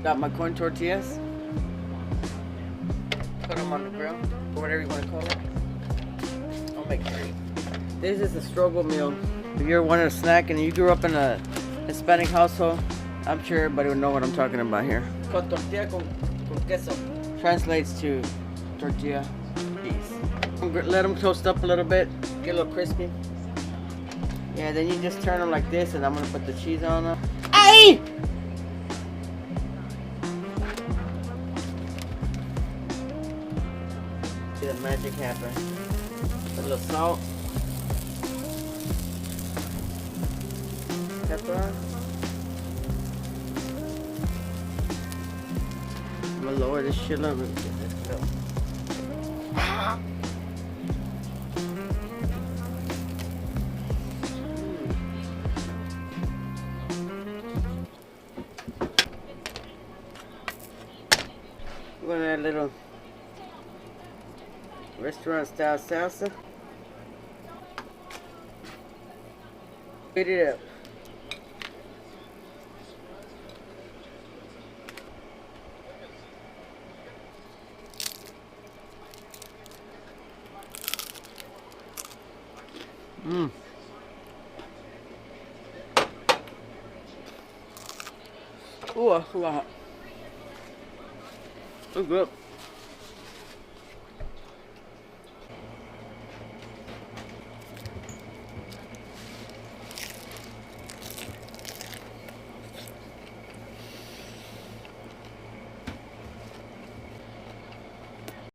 Got my corn tortillas. Put them on the grill, or whatever you want to call it. I'll make 3. This is a struggle meal. If you're wanting a snack and you grew up in a Hispanic household, I'm sure everybody would know what I'm talking about here. Con tortilla con queso. Translates to tortilla cheese. Let them toast up a little bit, get a little crispy. Yeah, then you just turn them like this, and I'm gonna put the cheese on them. Hey! See the magic happen. Put a little salt. Pepper. I'm gonna lower this shit up and get this go. We're gonna add a little restaurant style salsa. Heat it up. Ooh, hot. It's good.